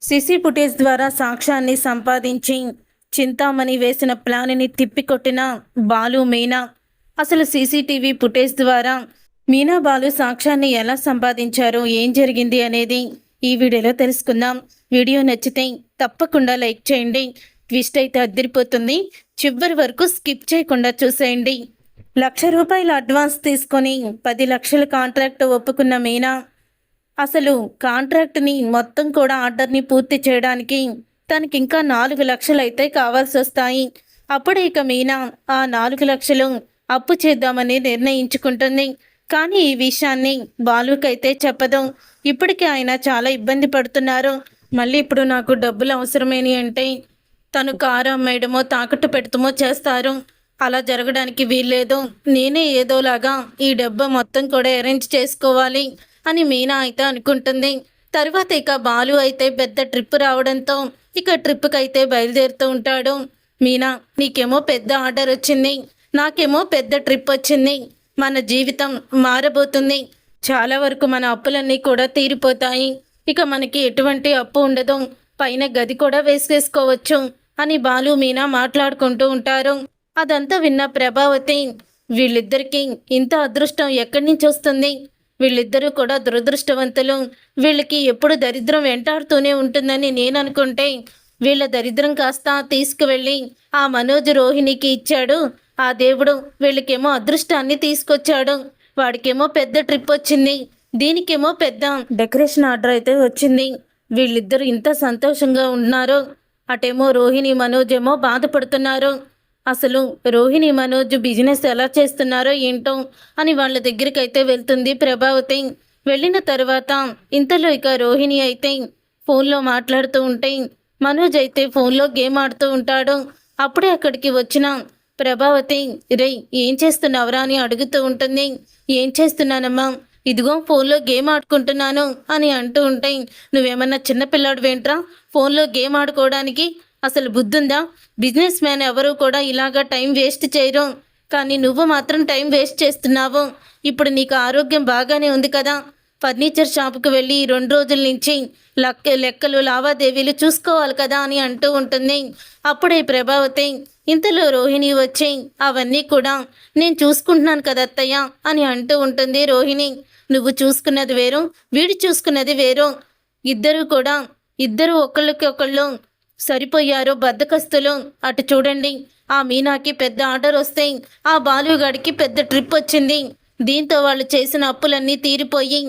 CC footage ద్వారా సాక్ష్యాన్ని సంపాదించి చింతామణి వేసిన ప్లాన్ని తిప్పికొట్టిన బాలు మీనా. అసలు సీసీటీవీ ఫుటేజ్ ద్వారా మీనా బాలు సాక్ష్యాన్ని ఎలా సంపాదించారు, ఏం జరిగింది అనేది ఈ వీడియోలో తెలుసుకుందాం. వీడియో నచ్చితే తప్పకుండా లైక్ చేయండి. ట్విస్ట్ అయితే అదిరిపోతుంది, చివరి వరకు స్కిప్ చేయకుండా చూసేయండి. ₹1,00,000 అడ్వాన్స్ తీసుకొని 10 లక్షల కాంట్రాక్ట్ ఒప్పుకున్న మీనా అసలు కాంట్రాక్ట్ని మొత్తం కూడా ఆర్డర్ని పూర్తి చేయడానికి తనకి ఇంకా 4 లక్షలు అయితే కావాల్సి వస్తాయి. అప్పుడే ఇక మీనా ఆ 4 లక్షలు అప్పు చేద్దామని నిర్ణయించుకుంటుంది. కానీ ఈ విషయాన్ని బాలుకైతే చెప్పదు. ఇప్పటికే ఆయన చాలా ఇబ్బంది పడుతున్నారు. మళ్ళీ ఇప్పుడు నాకు డబ్బులు అవసరమేని అంటే తను కారు అమ్మేయడమో తాకట్టు పెడతామో చేస్తారు. అలా జరగడానికి వీల్లేదు. నేనే ఏదోలాగా ఈ డబ్బు మొత్తం కూడా అరేంజ్ చేసుకోవాలి అని మీనా అయితే అనుకుంటుంది. తర్వాత ఇక బాలు అయితే పెద్ద ట్రిప్ రావడంతో ఇక ట్రిప్కి అయితే బయలుదేరుతూ ఉంటాడు. మీనా, నీకేమో పెద్ద ఆర్డర్ వచ్చింది, నాకేమో పెద్ద ట్రిప్ వచ్చింది. మన జీవితం మారబోతుంది. చాలా వరకు మన అప్పులన్నీ కూడా తీరిపోతాయి. ఇక మనకి ఎటువంటి అప్పు ఉండదు, పైన గది కూడా వేసేసుకోవచ్చు అని బాలు మీనా మాట్లాడుకుంటూ ఉంటారు. అదంతా విన్న ప్రభావతి, వీళ్ళిద్దరికీ ఇంత అదృష్టం ఎక్కడి నుంచి వస్తుంది? వీళ్ళిద్దరూ కూడా దురదృష్టవంతులు. వీళ్ళకి ఎప్పుడు దరిద్రం వెంటాడుతూనే ఉంటుందని నేను అనుకుంటే వీళ్ళ దరిద్రం కాస్త తీసుకువెళ్ళి ఆ మనోజ్ రోహిణికి ఇచ్చాడు. ఆ దేవుడు వీళ్ళకేమో అదృష్టాన్ని తీసుకొచ్చాడు. వాడికేమో పెద్ద ట్రిప్ వచ్చింది, దీనికేమో పెద్ద డెకరేషన్ ఆర్డర్ అయితే వచ్చింది. వీళ్ళిద్దరూ ఇంత సంతోషంగా ఉన్నారు. అటేమో రోహిణి మనోజ్ ఏమో బాధపడుతున్నారు. అసలు రోహిణి మనోజ్ బిజినెస్ ఎలా చేస్తున్నారో ఏంటో అని వాళ్ళ దగ్గరికి అయితే వెళ్తుంది ప్రభావతి. వెళ్ళిన తర్వాత ఇంతలో ఇక రోహిణి అయితే ఫోన్లో మాట్లాడుతూ ఉంటే మనోజ్ అయితే ఫోన్లో గేమ్ ఆడుతూ ఉంటాడు. అప్పుడే అక్కడికి వచ్చిన ప్రభావతి, రే ఏం చేస్తున్నావురా అని అడుగుతూ ఉంటుంది. ఏం చేస్తున్నానమ్మా, ఇదిగో ఫోన్లో గేమ్ ఆడుకుంటున్నాను అని అంటూ ఉంటే, నువ్వేమన్నా చిన్నపిల్లాడు వేంట్రా ఫోన్లో గేమ్ ఆడుకోవడానికి? అసలు బుద్ధుందా? బిజినెస్ మ్యాన్ ఎవరు కూడా ఇలాగా టైం వేస్ట్ చేయరు, కానీ నువ్వు మాత్రం టైం వేస్ట్ చేస్తున్నావు. ఇప్పుడు నీకు ఆరోగ్యం బాగానే ఉంది కదా, ఫర్నిచర్ షాపుకి వెళ్ళి 2 రోజుల నుంచి లెక్కలు లావాదేవీలు చూసుకోవాలి కదా అని అంటూ ఉంటుంది. అప్పుడే ప్రభావతి, ఇంతలో రోహిణి వచ్చి అవన్నీ కూడా నేను చూసుకుంటున్నాను కదా అత్తయ్య అని అంటూ ఉంటుంది. రోహిణి, నువ్వు చూసుకున్నది వేరు, వీడు చూసుకున్నది వేరు. ఇద్దరు ఒకళ్ళకి ఒకళ్ళు సరిపోయారు, బద్దకస్తులు. అటు చూడండి, ఆ మీనాకి పెద్ద ఆర్డర్ వస్తే ఆ బాలుగాడికి పెద్ద ట్రిప్ వచ్చింది. దీంతో వాళ్ళు చేసిన అప్పులన్నీ తీరిపోయి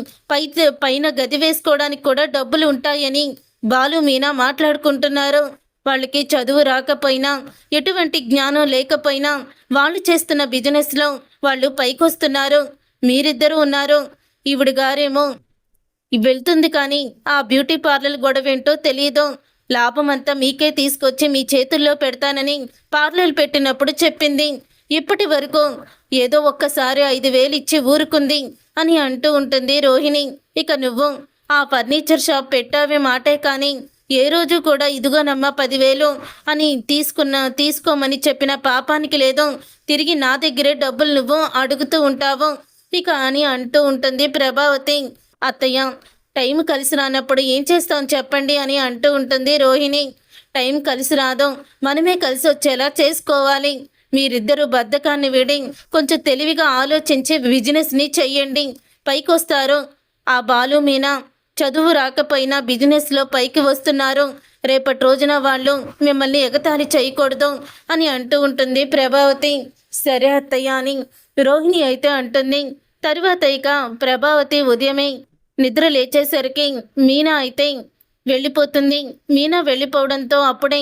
పైన గది వేసుకోవడానికి కూడా డబ్బులు ఉంటాయని బాలు మీనా మాట్లాడుకుంటున్నారు. వాళ్ళకి చదువు రాకపోయినా, ఎటువంటి జ్ఞానం లేకపోయినా వాళ్ళు చేస్తున్న బిజినెస్లో వాళ్ళు పైకొస్తున్నారు. మీరిద్దరూ ఉన్నారు. ఈవిడ గారేమో వెళ్తుంది కానీ ఆ బ్యూటీ పార్లర్ గొడవేంటో తెలియదు. లాభమంతా మీకే తీసుకొచ్చి మీ చేతుల్లో పెడతానని పార్లర్ పెట్టినప్పుడు చెప్పింది. ఇప్పటి వరకు ఏదో ఒక్కసారి 5,000 ఇచ్చి ఊరుకుంది అని అంటూ ఉంటుంది రోహిణి. ఇక నువ్వు ఆ ఫర్నిచర్ షాప్ పెట్టావే మాటే కానీ ఏ రోజు కూడా ఇదిగోనమ్మా 10,000 అని తీసుకోమని చెప్పిన పాపానికి లేదు. తిరిగి నా దగ్గరే డబ్బులు నువ్వు అడుగుతూ ఉంటావు ఇక అని అంటూ ఉంటుంది ప్రభావతి. అత్తయ్య, టైం కలిసి రానప్పుడు ఏం చేస్తాం చెప్పండి అని అంటూ ఉంటుంది రోహిణి. టైం కలిసి రాదు, మనమే కలిసి వచ్చేలా చేసుకోవాలి. మీరిద్దరూ బద్ధకాన్ని వీడి కొంచెం తెలివిగా ఆలోచించి బిజినెస్ని చెయ్యండి, పైకొస్తారు. ఆ బాలు మీనా చదువు రాకపోయినా బిజినెస్లో పైకి వస్తున్నారు. రేపటి రోజున వాళ్ళు మిమ్మల్ని ఎగతాళి చేయకూడదు అని అంటూ ఉంటుంది ప్రభావతి. సరే అత్తయ్య అని రోహిణి అయితే అంటుంది. తరువాత ఇక ప్రభావతి ఉదయమే నిద్ర లేచేసరికి మీనా అయితే వెళ్ళిపోతుంది. మీనా వెళ్ళిపోవడంతో అప్పుడే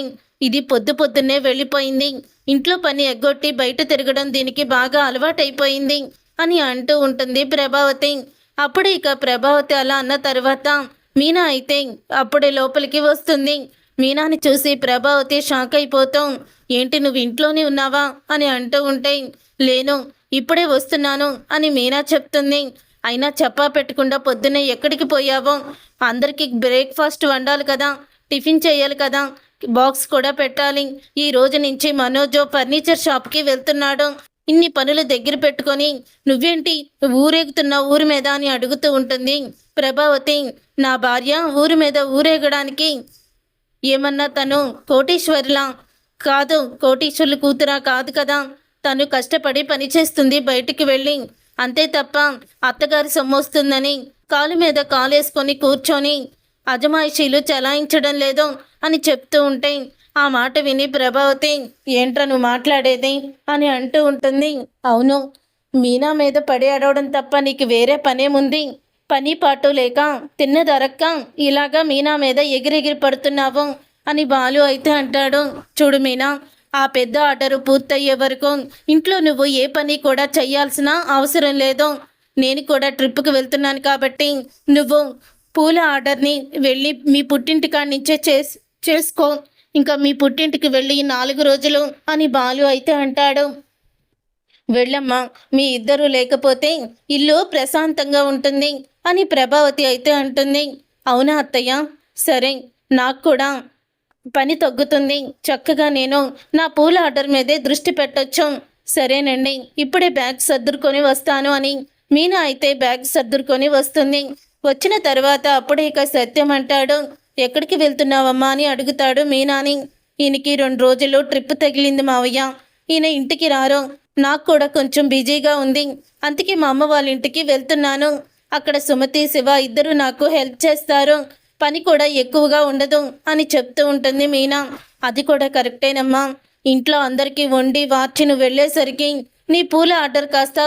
ఇది పొద్దున్నే వెళ్ళిపోయింది, ఇంట్లో పని ఎగ్గొట్టి బయట తిరగడం దీనికి బాగా అలవాటైపోయింది అని అంటూ ఉంటుంది ప్రభావతి. అప్పుడే ఇక ప్రభావతి అలా అన్న తర్వాత మీనా అయితే అప్పుడే లోపలికి వస్తుంది. మీనాని చూసి ప్రభావతి షాక్ అయిపోతాం. ఏంటి, నువ్వు ఇంట్లోనే ఉన్నావా అని అంటూ ఉంటే, లేను, ఇప్పుడే వస్తున్నాను అని మీనా చెప్తుంది. అయినా చెప్పా పెట్టకుండా పొద్దున్నే ఎక్కడికి పోయావో? అందరికీ బ్రేక్ఫాస్ట్ వండాలి కదా, టిఫిన్ చేయాలి కదా, బాక్స్ కూడా పెట్టాలి. ఈ రోజు నుంచి మనోజ్ ఫర్నిచర్ షాప్కి వెళ్తున్నాడు. ఇన్ని పనులు దగ్గర పెట్టుకొని నువ్వేంటి ఊరేగుతున్నావు ఊరి మీద అని అడుగుతూ ఉంటుంది ప్రభావతి. నా భార్య ఊరి మీద ఊరేగడానికి ఏమన్నా తను కోటీశ్వరులా? కాదు, కోటీశ్వరుల కూతురా కాదు కదా. తను కష్టపడి పనిచేస్తుంది బయటికి వెళ్ళి, అంతే తప్ప అత్తగారి సొమ్మొస్తుందని కాలు మీద కాలేసుకొని కూర్చొని అజమాయిషీలు చలాయించడం లేదు అని చెప్తూ ఉంటే ఆ మాట విని ప్రభావతి, ఏంట్రా నువ్వు మాట్లాడేది అని అంటూ ఉంటుంది. అవును, మీనా మీద పడి అడవడం తప్ప నీకు వేరే పనేముంది? పని పాటు లేక తిన్నదరక్క ఇలాగా మీనా మీద ఎగిరెగిరి పడుతున్నావు అని బాలు అయితే అంటాడు. చూడు మీనా, ఆ పెద్ద ఆర్డరు పూర్తయ్యే వరకు ఇంట్లో నువ్వు ఏ పని కూడా చెయ్యాల్సిన అవసరం లేదు. నేను కూడా ట్రిప్కి వెళ్తున్నాను కాబట్టి నువ్వు పూల ఆర్డర్ని వెళ్ళి మీ పుట్టింటికాడి నుంచే చేసుకో. ఇంకా మీ పుట్టింటికి వెళ్ళి 4 రోజులు అని బాలు అయితే అంటాడు. వెళ్ళమ్మా, మీ ఇద్దరు లేకపోతే ఇల్లు ప్రశాంతంగా ఉంటుంది అని ప్రభావతి అయితే అంటుంది. అవునా అత్తయ్య, సరే, నాకు కూడా పని తగ్గుతుంది. చక్కగా నేను నా పూల ఆర్డర్ మీదే దృష్టి పెట్టొచ్చు. సరేనండి, ఇప్పుడే బ్యాగ్ సర్దుకొని వస్తాను అని మీనా అయితే బ్యాగ్ సర్దుకొని వస్తుంది. వచ్చిన తర్వాత అప్పుడే ఇక సత్యం అంటాడు. ఎక్కడికి వెళ్తున్నావమ్మా అని అడుగుతాడు మీనాని. ఈయనకి 2 రోజులు ట్రిప్ తగిలింది మావయ్య, ఈయన ఇంటికి రారు. నాకు కూడా కొంచెం బిజీగా ఉంది, అందుకే మా అమ్మ వాళ్ళ ఇంటికి వెళ్తున్నాను. అక్కడ సుమతి, శివ ఇద్దరు నాకు హెల్ప్ చేస్తారు, పని కూడా ఎక్కువగా ఉండదు అని చెప్తూ ఉంటుంది మీనా. అది కూడా కరెక్టేనమ్మా, ఇంట్లో అందరికీ వండి వార్చి నువ్వు వెళ్ళేసరికి నీ పూల ఆర్డర్ కాస్త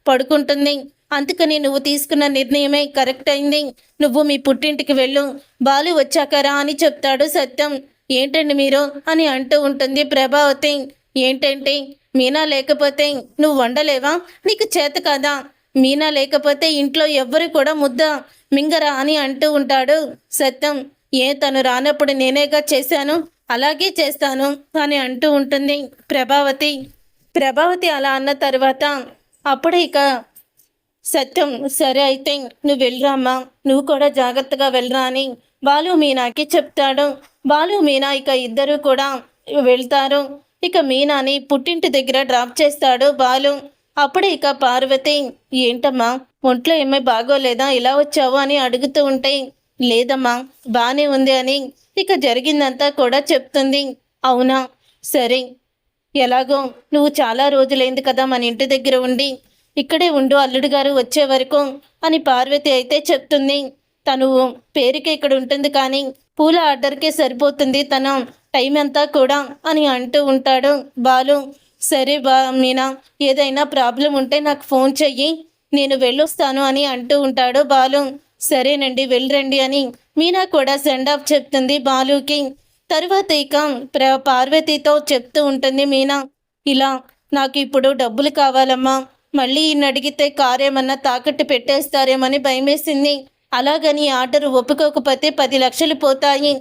పడుకుంటుంది. అందుకని నువ్వు తీసుకున్న నిర్ణయమే కరెక్ట్ అయింది. నువ్వు మీ పుట్టింటికి వెళ్ళు, బాలు వచ్చాకరా అని చెప్తాడు సత్యం. ఏంటండి మీరు అని అంటూ ఉంటుంది ప్రభావతి. ఏంటంటే, మీనా లేకపోతే నువ్వు వండలేవా? నీకు చేత కదా? మీనా లేకపోతే ఇంట్లో ఎవ్వరు కూడా ముద్ద మింగరా అని అంటూ ఉంటాడు సత్యం. తను రానప్పుడు నేనేగా చేశాను, అలాగే చేస్తాను అని అంటూ ఉంటుంది ప్రభావతి. ప్రభావతి అలా అన్న తర్వాత అప్పుడే ఇక సత్యం, సరే అయితే నువ్వు వెళ్ళరామ్మా, నువ్వు కూడా జాగ్రత్తగా వెళ్ళరా అని బాలు మీనాకి చెప్తాడు. బాలు మీనా ఇక ఇద్దరు కూడా వెళ్తారు. ఇక మీనాని పుట్టింటి దగ్గర డ్రాప్ చేస్తాడు బాలు. అప్పుడే ఇక పార్వతి, ఏంటమ్మా ఒంట్లో ఏమై బాగోలేదా, ఇలా వచ్చావు అని అడుగుతూ ఉంటే, లేదమ్మా బానే ఉంది అని ఇక జరిగిందంతా కూడా చెప్తుంది. అవునా, సరే, ఎలాగో నువ్వు చాలా రోజులైంది కదా మన ఇంటి దగ్గర ఉండి, ఇక్కడే ఉండు అల్లుడు గారు వచ్చే వరకు అని పార్వతి అయితే చెప్తుంది. తను పేరుకే ఇక్కడ ఉంటుంది కానీ పూల ఆర్డర్కే సరిపోతుంది తన టైం అంతా కూడా అని అంటూ ఉంటాడు బాలు. సరే మీనా, ఏదైనా ప్రాబ్లం ఉంటే నాకు ఫోన్ చెయ్యి, నేను వెళ్ళొస్తాను అని అంటూ ఉంటాడు బాలు. సరేనండి, వెళ్ళరండి అని మీనా కూడా సెండ్ ఆఫ్ చెప్తుంది బాలుకి. తరువాత ఇక పార్వతితో చెప్తూ ఉంటుంది మీనా, ఇలా నాకు ఇప్పుడు డబ్బులు కావాలమ్మా, మళ్ళీ ఈయన అడిగితే కారేమన్నా తాకట్టు పెట్టేస్తారేమని భయమేసింది. అలాగని ఆర్డర్ ఒప్పుకోకపోతే 10 లక్షలు పోతాయి,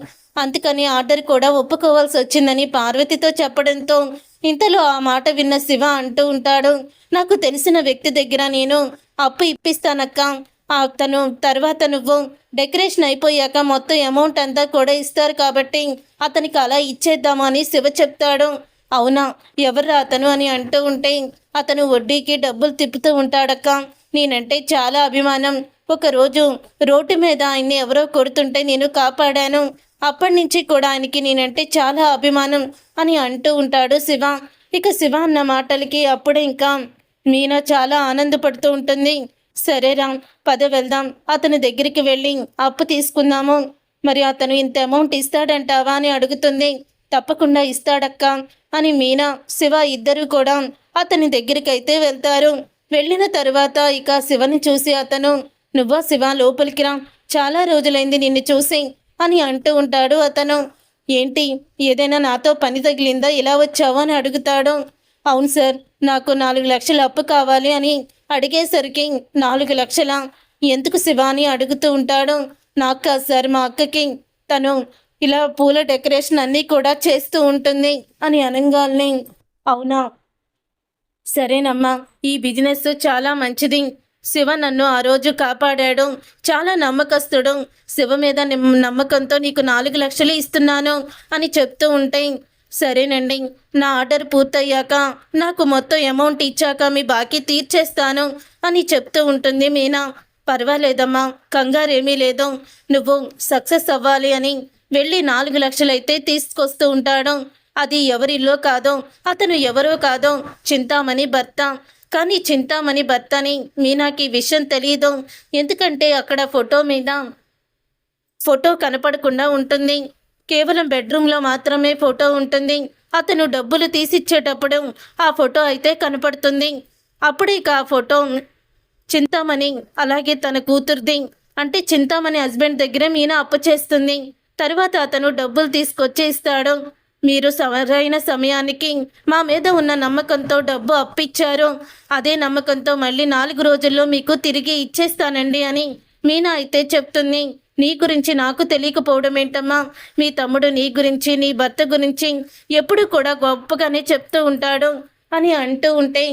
అందుకని ఆర్డర్ కూడా ఒప్పుకోవాల్సి వచ్చిందని పార్వతితో చెప్పడంతో ఇంతలో ఆ మాట విన్న శివ అంటూ ఉంటాడు, నాకు తెలిసిన వ్యక్తి దగ్గర నేను అప్పు ఇప్పిస్తానక్క, తను తర్వాత నువ్వు డెకరేషన్ అయిపోయాక మొత్తం అమౌంట్ అంతా కూడా ఇస్తారు కాబట్టి అతనికి అలా ఇచ్చేద్దామా అని శివ చెప్తాడు. అవునా, ఎవర్రా అతను అని అంటూ ఉంటే, అతను వడ్డీకి డబ్బులు తిప్పుతూ ఉంటాడక్క, నేనంటే చాలా అభిమానం. ఒకరోజు రోడ్డు మీద ఆయన్ని ఎవరో కొడుతుంటే నేను కాపాడాను, అప్పటి నుంచి కూడా ఆయనకి నేనంటే చాలా అభిమానం అని అంటూ ఉంటాడు శివ. ఇక శివ అన్న మాటలకి అప్పుడే ఇంకా మీనా చాలా ఆనందపడుతూ ఉంటుంది. సరేరా, పద వెళ్దాం, అతని దగ్గరికి వెళ్ళి అప్పు తీసుకుందాము. మరి అతను ఇంత అమౌంట్ ఇస్తాడంటావా అని అడుగుతుంది. తప్పకుండా ఇస్తాడక్క అని మీనా, శివ ఇద్దరు కూడా అతని దగ్గరికి అయితే వెళ్తారు. వెళ్ళిన తరువాత ఇక శివని చూసి అతను, నువ్వా శివ, లోపలికి రా, చాలా రోజులైంది నిన్ను చూసి అని అంటూ ఉంటాడు అతను. ఏంటి, ఏదైనా నాతో పని తగిలిందా, ఇలా వచ్చావు అని అడుగుతాడు. అవును సార్, నాకు 4 లక్షల అప్పు కావాలి అని అడిగేసరికి 4 లక్షల ఎందుకు శివ అని అడుగుతూ ఉంటాడు. నాకు కాదు సార్, మా అక్కకి, తను ఇలా పూల డెకరేషన్ అన్నీ కూడా చేస్తూ ఉంటుంది అని అనగానే, అవునా, సరేనమ్మా, ఈ బిజినెస్ చాలా మంచిది. శివ నన్ను ఆ రోజు కాపాడాడు, చాలా నమ్మకస్తుడు, శివ మీద నమ్మకంతో నీకు 4 లక్షలు ఇస్తున్నాను అని చెప్తూ ఉంటే, సరేనండి, నా ఆర్డర్ పూర్తయ్యాక నాకు మొత్తం అమౌంట్ ఇచ్చాక మీ బాకీ తీర్చేస్తాను అని చెప్తూ ఉంటుంది మీనా. పర్వాలేదమ్మా, కంగారేమీ లేదు, నువ్వు సక్సెస్ అవ్వాలి అని వెళ్ళి 4 లక్షలు అయితే తీసుకొస్తూ ఉంటాడు. అది ఎవరిల్లో కాదో, అతను ఎవరో కాదో చింతామణి భర్త. కానీ చింతామణి భర్తని మీనాకి విషయం తెలియదు. ఎందుకంటే అక్కడ ఫోటో కనపడకుండా ఉంటుంది. కేవలం బెడ్రూమ్లో మాత్రమే ఫోటో ఉంటుంది. అతను డబ్బులు తీసిచ్చేటప్పుడు ఆ ఫోటో అయితే కనపడుతుంది. అప్పుడే ఇక ఆ ఫోటో చింతామణి అలాగే తన కూతురుది. అంటే చింతామణి హస్బెండ్ దగ్గర మీనా అప్పు చేస్తుంది. తర్వాత అతను డబ్బులు తీసుకొచ్చి ఇస్తాడు. మీరు సరైన సమయానికి మా మీద ఉన్న నమ్మకంతో డబ్బు అప్పిచ్చారు. అదే నమ్మకంతో మళ్ళీ 4 రోజుల్లో మీకు తిరిగి ఇచ్చేస్తానండి అని మీనా అయితే చెప్తుంది. నీ గురించి నాకు తెలియకపోవడం ఏంటమ్మా? మీ తమ్ముడు నీ గురించి, నీ భర్త గురించి ఎప్పుడు కూడా గొప్పగానే చెప్తూ ఉంటాడు అని అంటూ ఉంటే,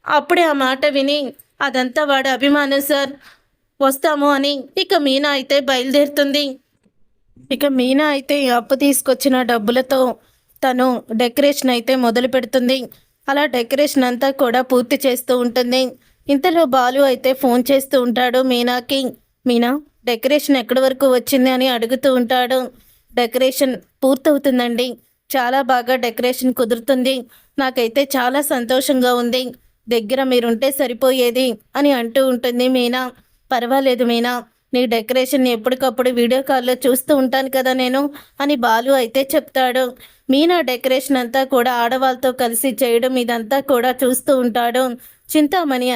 అప్పుడే ఆ మాట విని అదంతా వాడి అభిమానం సార్, వస్తాము అని ఇక మీనా అయితే బయలుదేరుతుంది. ఇక మీనా అయితే అప్పు తీసుకొచ్చిన డబ్బులతో తను డెకరేషన్ అయితే మొదలు పెడుతుంది. అలా డెకరేషన్ అంతా కూడా పూర్తి చేస్తూ ఉంటుంది. ఇంతలో బాలు అయితే ఫోన్ చేస్తూ ఉంటాడు మీనాకి. మీనా, డెకరేషన్ ఎక్కడి వరకు వచ్చింది అని అడుగుతూ ఉంటాడు. డెకరేషన్ పూర్తవుతుందండి, చాలా బాగా డెకరేషన్ కుదురుతుంది, నాకైతే చాలా సంతోషంగా ఉంది, దగ్గర మీరుంటే సరిపోయేది అని అంటూ ఉంటుంది మీనా. పర్వాలేదు మీనా, నీ డెకరేషన్ ఎప్పటికప్పుడు వీడియో కాల్లో చూస్తూ ఉంటాను కదా నేను అని బాలు అయితే చెప్తాడు. మీనా డెకరేషన్ అంతా కూడా ఆడవాళ్ళతో కలిసి చేయడం ఇదంతా కూడా చూస్తూ ఉంటాడు చింతామణి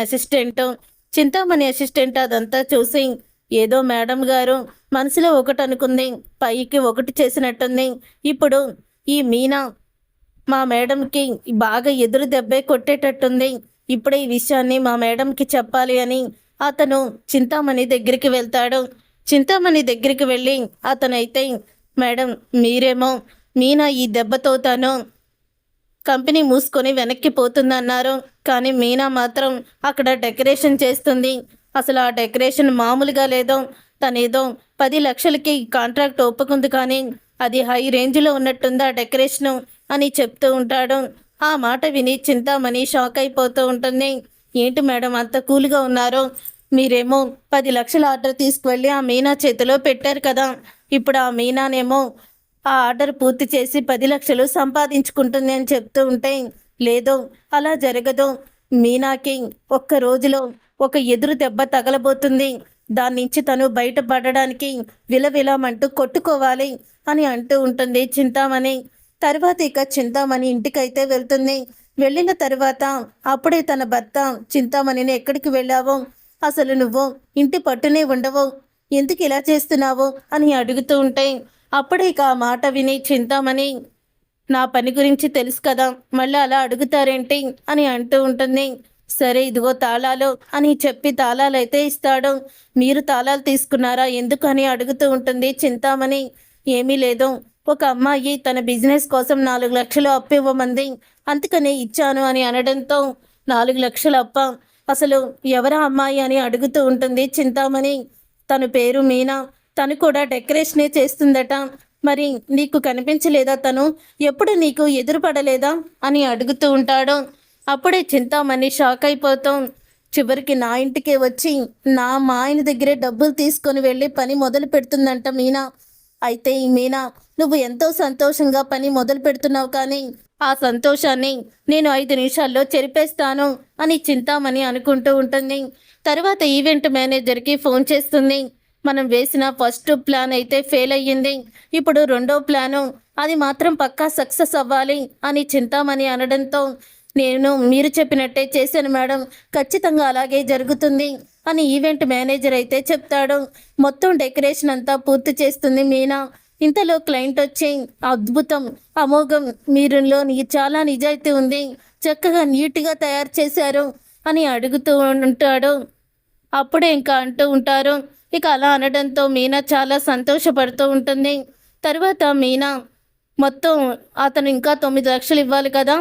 అసిస్టెంట్ అదంతా చూసి, ఏదో మేడం గారు మనసులో ఒకటి అనుకుంది, పైకి ఒకటి చేసినట్టుంది. ఇప్పుడు ఈ మీనా మా మేడంకి బాగా ఎదురు దెబ్బే కొట్టేటట్టుంది. ఇప్పుడే ఈ విషయాన్ని మా మేడంకి చెప్పాలి అని అతను చింతామణి దగ్గరికి వెళ్తాడు. చింతామణి దగ్గరికి వెళ్ళి అతనైతే, మేడం మీరేమో మీనా ఈ దెబ్బతో తను కంపెనీ మూసుకొని వెనక్కి పోతుందన్నారు, కానీ మీనా మాత్రం అక్కడ డెకరేషన్ చేస్తుంది. అసలు ఆ డెకరేషన్ మామూలుగా లేదో, తనేదో 10 లక్షలకి కాంట్రాక్ట్ ఒప్పుకుంది, కానీ అది హై రేంజ్లో ఉన్నట్టుంది ఆ డెకరేషను అని చెప్తూ ఉంటాడు. ఆ మాట విని చింతామణి షాక్ అయిపోతూ ఉంటుంది. ఏంటి మేడం అంత కూల్గా ఉన్నారు? మీరేమో 10 లక్షల ఆర్డర్ తీసుకువెళ్ళి ఆ మీనా చేతిలో పెట్టారు కదా, ఇప్పుడు ఆ మీనానేమో ఆ ఆర్డర్ పూర్తి చేసి 10 లక్షలు సంపాదించుకుంటుంది అని చెప్తూ ఉంటే, లేదు అలా జరగదు, మీనాకి ఒక్క రోజులో ఒక ఎదురు దెబ్బ తగలబోతుంది, దాని నుంచి తను బయటపడడానికి విలవిలమంటూ కొట్టుకోవాలి అని అంటూ ఉంటుంది చింతామణి. తర్వాత ఇక చింతామణి ఇంటికైతే వెళ్తుంది. వెళ్ళిన తర్వాత అప్పుడే తన భర్త చింతామణిని, ఎక్కడికి వెళ్ళావో, అసలు నువ్వు ఇంటి పట్టునే ఉండవు, ఎందుకు ఇలా చేస్తున్నావు అని అడుగుతూ ఉంటే, అప్పుడే ఇక ఆ మాట విని చింతామణి, నా పని గురించి తెలుసు కదా, మళ్ళీ అలా అడుగుతారేంటి అని అంటూ ఉంటుంది. సరే ఇదిగో తాళాలు అని చెప్పి తాళాలు అయితే ఇస్తాడు. మీరు తాళాలు తీసుకున్నారా ఎందుకు అని అడుగుతూ ఉంటుంది చింతామణి. ఏమీ లేదు, ఒక అమ్మాయి తన బిజినెస్ కోసం 4 లక్షలు అప్పు ఇవ్వమంది, అందుకనే ఇచ్చాను అని అనడంతో 4 లక్షలు అప్ప, అసలు ఎవరా అమ్మాయి అని అడుగుతూ ఉంటుంది చింతామణి. తన పేరు మీనా, తను కూడా డెకరేషనే చేస్తుందట, మరి నీకు కనిపించలేదా, తను ఎప్పుడు నీకు ఎదురుపడలేదా అని అడుగుతూ ఉంటాడు. అప్పుడే చింతామణి షాక్ అయిపోతాం. చివరికి నా ఇంటికే వచ్చి మా ఆయన దగ్గరే డబ్బులు తీసుకొని వెళ్ళి పని మొదలు పెడుతుందంట మీనా. అయితే ఈ మీనా, నువ్వు ఎంతో సంతోషంగా పని మొదలు పెడుతున్నావు, కానీ ఆ సంతోషాన్ని నేను 5 నిమిషాల్లో చెరిపేస్తాను అని చింతామణి అనుకుంటూ ఉంటుంది. తర్వాత ఈవెంట్ మేనేజర్కి ఫోన్ చేస్తుంది. మనం వేసిన ఫస్ట్ ప్లాన్ అయితే ఫెయిల్ అయ్యింది, ఇప్పుడు రెండో ప్లాను అది మాత్రం పక్కా సక్సెస్ అవ్వాలి అని చింతామణి అనడంతో, మీరు చెప్పినట్టే చేశాను మేడం, ఖచ్చితంగా అలాగే జరుగుతుంది అని ఈవెంట్ మేనేజర్ అయితే చెప్తాడు. మొత్తం డెకరేషన్ అంతా పూర్తి చేస్తుంది మీనా. ఇంతలో క్లయింట్ వచ్చి, అద్భుతం, అమోఘం, మీరులో చాలా నిజాయితీ ఉంది, చక్కగా నీట్గా తయారు చేశారు అని అడుగుతూ ఉంటాడు. అప్పుడే ఇంకా అంటూ ఉంటారు. ఇక అలా అనడంతో మీనా చాలా సంతోషపడుతూ ఉంటుంది. తర్వాత మీనా మొత్తం అతను ఇంకా 9 లక్షలు ఇవ్వాలి కదా,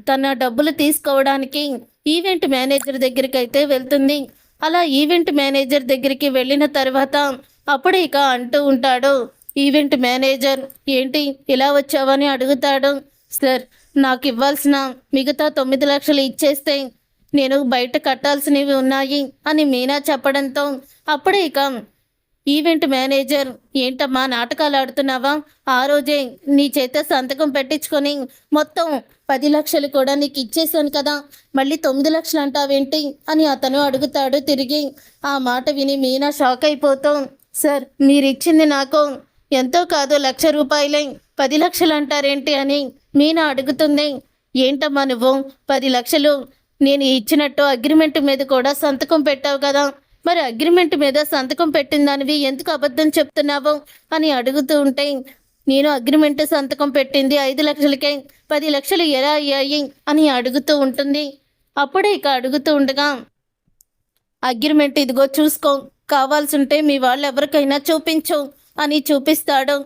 తన డబ్బులు తీసుకోవడానికి ఈవెంట్ మేనేజర్ దగ్గరికి అయితే వెళ్తుంది. అలా ఈవెంట్ మేనేజర్ దగ్గరికి వెళ్ళిన తర్వాత అప్పుడే ఇక అంటూ ఉంటాడు ఈవెంట్ మేనేజర్, ఏంటి ఇలా వచ్చావని అడుగుతాడు. సార్, నాకు ఇవ్వాల్సిన మిగతా 9 లక్షలు ఇచ్చేస్తే నేను బయట కట్టాల్సినవి ఉన్నాయి అని మీనా చెప్పడంతో, అప్పుడే ఇక ఈవెంట్ మేనేజర్, ఏంటమ్మా నాటకాలు ఆడుతున్నావా? ఆ రోజే నీ చేత సంతకం పెట్టించుకొని మొత్తం 10 లక్షలు కూడా నీకు ఇచ్చేసాను కదా, మళ్ళీ 9 లక్షలు అంటావేంటి అని అతను అడుగుతాడు తిరిగి. ఆ మాట విని మీనా షాక్ అయిపోతాం. సార్, మీరిచ్చింది నాకు ఎంతో కాదు, 1,00,000 రూపాయలే, 10 లక్షలు అంటారేంటి అని మీనా అడుగుతుంది. ఏంటమ్మా నువ్వు 10 లక్షలు నేను ఇచ్చినట్టు అగ్రిమెంట్ మీద కూడా సంతకం పెట్టావు కదా, మరి అగ్రిమెంట్ మీద సంతకం పెట్టిందానివి ఎందుకు అబద్ధం చెప్తున్నావు అని అడుగుతూ ఉంటే, నేను అగ్రిమెంట్ సంతకం పెట్టింది 5 లక్షలకే, 10 లక్షలు ఎలా అయ్యాయి అని అడుగుతూ ఉంటుంది. అప్పుడే ఇక అడుగుతూ ఉండగా, అగ్రిమెంట్ ఇదిగో చూసుకో, కావాల్సింటే మీ వాళ్ళు ఎవరికైనా చూపించు అని చూపిస్తాడు.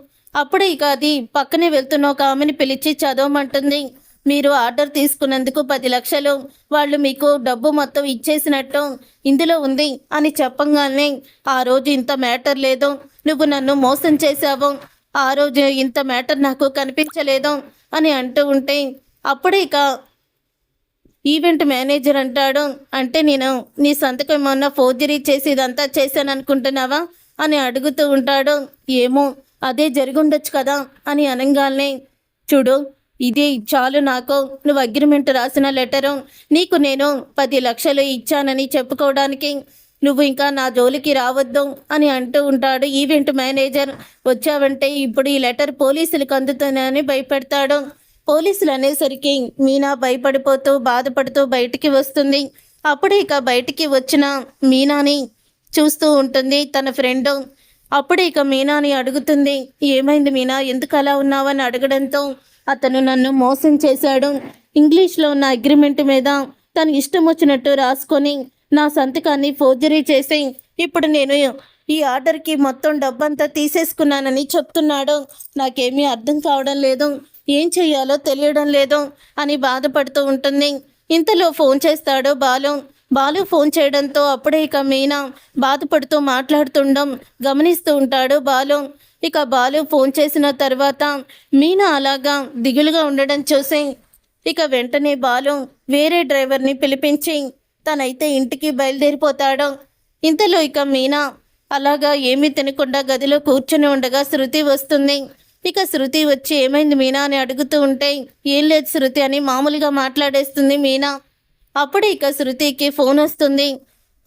అప్పుడే ఇక అది పక్కనే వెళ్తున్న ఒక ఆమెని పిలిచి చదవమంటుంది. మీరు ఆర్డర్ తీసుకున్నందుకు 10 లక్షలు వాళ్ళు మీకు డబ్బు మొత్తం ఇచ్చేసినట్టు ఇందులో ఉంది అని చెప్పంగానే, ఆ రోజు ఇంత మ్యాటర్ లేదు, నువ్వు నన్ను మోసం చేశావు, ఆ రోజు ఇంత మ్యాటర్ నాకు కనిపించలేదు అని అంటూ ఉంటే, అప్పుడే ఇక ఈవెంట్ మేనేజర్ అంటాడు, అంటే నేను నీ సంతకం ఏమన్నా ఫోర్జరీ చేసి ఇదంతా చేశాను అనుకుంటున్నావా అని అడుగుతూ ఉంటాడు. ఏమో అదే జరిగుండొచ్చు కదా అని అనగానే, చూడు ఇదే చాలు నాకు, నువ్వు అగ్రిమెంట్ రాసిన లెటరు, నీకు నేను 10 లక్షలు ఇచ్చానని చెప్పుకోవడానికి నువ్వు ఇంకా నా జోలికి రావద్దు అని అంటూ ఉంటాడు ఈవెంట్ మేనేజర్. వచ్చావంటే ఇప్పుడు ఈ లెటర్ పోలీసులకు అందుతుందని భయపెడతాడు. పోలీసులు అనేసరికి మీనా భయపడిపోతూ బాధపడుతూ బయటికి వస్తుంది. అప్పుడే ఇక బయటికి వచ్చిన మీనాని చూస్తూ ఉంటుంది తన ఫ్రెండ్. అప్పుడే ఇక మీనాని అడుగుతుంది, ఏమైంది మీనా, ఎందుకు అలా ఉన్నావని అడగడంతో, అతను నన్ను మోసం చేశాడు, ఇంగ్లీష్లో ఉన్న అగ్రిమెంట్ మీద తను ఇష్టం వచ్చినట్టు రాసుకొని నా సంతకాన్ని ఫోర్జరీ చేసి ఇప్పుడు నేను ఈ ఆర్డర్కి మొత్తం డబ్బంతా తీసేసుకున్నానని చెప్తున్నాడు. నాకేమీ అర్థం కావడం లేదు, ఏం చెయ్యాలో తెలియడం లేదు అని బాధపడుతూ ఉంటుంది. ఇంతలో ఫోన్ చేస్తాడు బాలు ఫోన్ చేయడంతో అప్పుడే ఇక మీనా బాధపడుతూ మాట్లాడుతుండడం గమనిస్తూ ఉంటాడు బాలు. ఇక బాలు ఫోన్ చేసిన తర్వాత మీనా అలాగా దిగులుగా ఉండడం చూసి ఇక వెంటనే బాలు వేరే డ్రైవర్ని పిలిపించి తనైతే ఇంటికి బయలుదేరిపోతాడు. ఇంతలో ఇక మీనా అలాగా ఏమీ తినకుండా గదిలో కూర్చొని ఉండగా శృతి వస్తుంది. ఇక శృతి వచ్చి ఏమైంది మీనా అని అడుగుతూ ఉంటే, ఏం లేదు శృతి అని మామూలుగా మాట్లాడేస్తుంది మీనా. అప్పుడు ఇక శృతికి ఫోన్ వస్తుంది.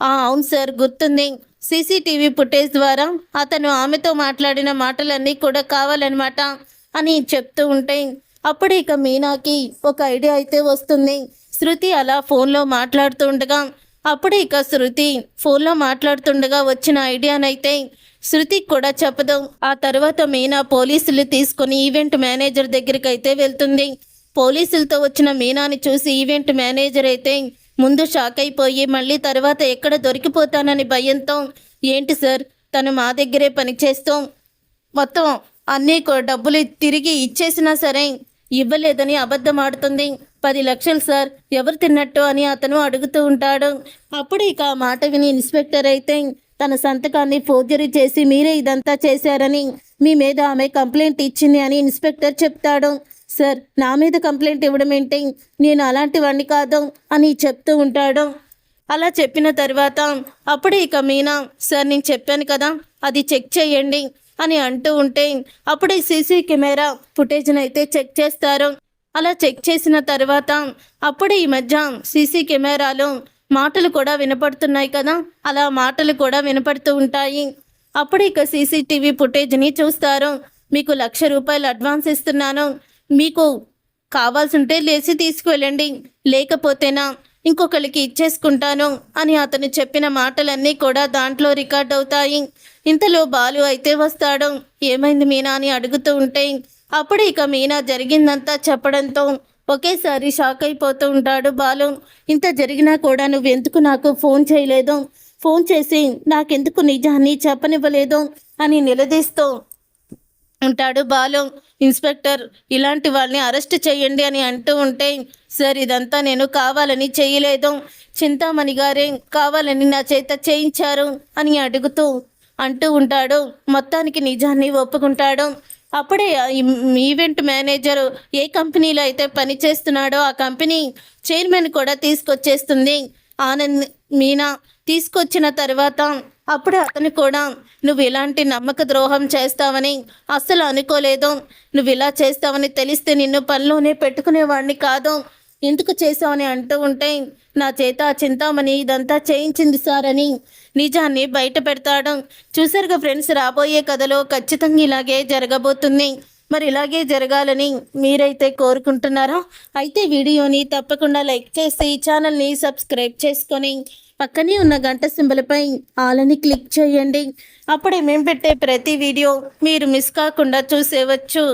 అవును సార్, గుర్తుంది, సీసీటీవీ ఫుటేజ్ ద్వారా అతను ఆమెతో మాట్లాడిన మాటలన్నీ కూడా కావాలన్నమాట అని చెప్తూ ఉంటే, అప్పుడు ఇక మీనాకి ఒక ఐడియా అయితే వస్తుంది. శృతి అలా ఫోన్లో మాట్లాడుతూ ఉండగా అప్పుడు ఇక శృతి ఫోన్లో మాట్లాడుతుండగా వచ్చిన ఐడియానైతే శృతికి కూడా చెప్పదు. ఆ తర్వాత మీనా పోలీసులు తీసుకొని ఈవెంట్ మేనేజర్ దగ్గరికి అయితే వెళ్తుంది. పోలీసులతో వచ్చిన మీనాని చూసి ఈవెంట్ మేనేజర్ అయితే ముందు షాక్ అయిపోయి మళ్ళీ తర్వాత ఎక్కడ దొరికిపోతానని భయంతో, ఏంటి సార్, తను మా దగ్గరే పనిచేస్తూ మొత్తం అన్నీ డబ్బులు తిరిగి ఇచ్చేసినా సరే ఇవ్వలేదని అబద్ధం ఆడుతుంది, 10 లక్షలు సార్, ఎవరు తిన్నట్టు అని అతను అడుగుతూ ఉంటాడు. అప్పుడు ఇక ఆ మాట విని ఇన్స్పెక్టర్ అయితే తన సంతకాన్ని ఫోర్జరీ చేసి మీరే ఇదంతా చేశారని మీ మీద ఆమె కంప్లైంట్ ఇచ్చింది అని ఇన్స్పెక్టర్ చెప్తాడు. సార్, నా మీద కంప్లైంట్ ఇవ్వడం ఏంటి, నేను అలాంటి వాడిని కాదు అని చెప్తూ ఉంటాడు. అలా చెప్పిన తర్వాత అప్పుడు ఇక మీనా, సార్ నేను చెప్పాను కదా అది చెక్ చేయండి అని అంటూ ఉంటే అప్పుడే సీసీ కెమెరా ఫుటేజ్ని అయితే చెక్ చేస్తారు. అలా చెక్ చేసిన తర్వాత అప్పుడే ఈ మధ్య సీసీ కెమెరాలో మాటలు కూడా వినపడుతున్నాయి కదా, అలా మాటలు కూడా వినపడుతూ ఉంటాయి. అప్పుడు ఇక సీసీటీవీ ఫుటేజ్ని చూస్తారు. మీకు 1,00,000 రూపాయలు అడ్వాన్స్ ఇస్తున్నాను, మీకు కావాల్సింటే లేచి తీసుకువెళ్ళండి, లేకపోతేనా ఇంకొకరికి ఇచ్చేసుకుంటాను అని అతను చెప్పిన మాటలన్నీ కూడా దాంట్లో రికార్డ్ అవుతాయి. ఇంతలో బాలు అయితే వస్తాడు. ఏమైంది మీనా అని అడుగుతూ ఉంటే అప్పుడు ఇక మీనా జరిగిందంతా చెప్పడంతో ఒకేసారి షాక్ అయిపోతూ ఉంటాడు బాలు. ఇంత జరిగినా కూడా నువ్వెందుకు నాకు ఫోన్ చేయలేదు, ఫోన్ చేసి నాకెందుకు నిజాన్ని చెప్పనివ్వలేదు అని నిలదీస్తూ ఉంటాడు బాలు. ఇన్స్పెక్టర్, ఇలాంటి వాళ్ళని అరెస్ట్ చేయండి అని అంటూ ఉంటే, సార్ ఇదంతా నేను కావాలని చేయలేదు, చింతామణి గారే కావాలని నా చేత చేయించారు అని అంటూ ఉంటాడు. మొత్తానికి నిజాన్ని ఒప్పుకుంటాడు. అప్పుడే ఈవెంట్ మేనేజర్ ఏ కంపెనీలో అయితే పనిచేస్తున్నాడో ఆ కంపెనీ చైర్మన్ కూడా తీసుకొచ్చేస్తుంది ఆనంద్. మీనా తీసుకొచ్చిన తర్వాత అప్పుడే అతను కూడా నువ్వు ఇలాంటి నమ్మక ద్రోహం చేస్తావని అస్సలు అనుకోలేదు. నువ్వు ఇలా చేస్తావని తెలిస్తే నిన్ను పనిలోనే పెట్టుకునేవాడిని కాదు. ఎందుకు చేసావని అంటూ ఉంటే నా చేత ఆ చింతామణి ఇదంతా చేయించింది సార్ అని నిజాన్ని బయట పెడతాడు. చూసారుగా ఫ్రెండ్స్, రాబోయే కథలో ఖచ్చితంగా ఇలాగే జరగబోతుంది. మరి ఇలాగే జరగాలని మీరైతే కోరుకుంటున్నారా? అయితే వీడియోని తప్పకుండా లైక్ చేసి ఛానల్ని సబ్స్క్రైబ్ చేసుకొని పక్కనే ఉన్న గంట సింబల్పై ఆలని క్లిక్ చేయండి. అప్పుడే మేము పెట్టే ప్రతి వీడియో మీరు మిస్ కాకుండా చూసేవచ్చు.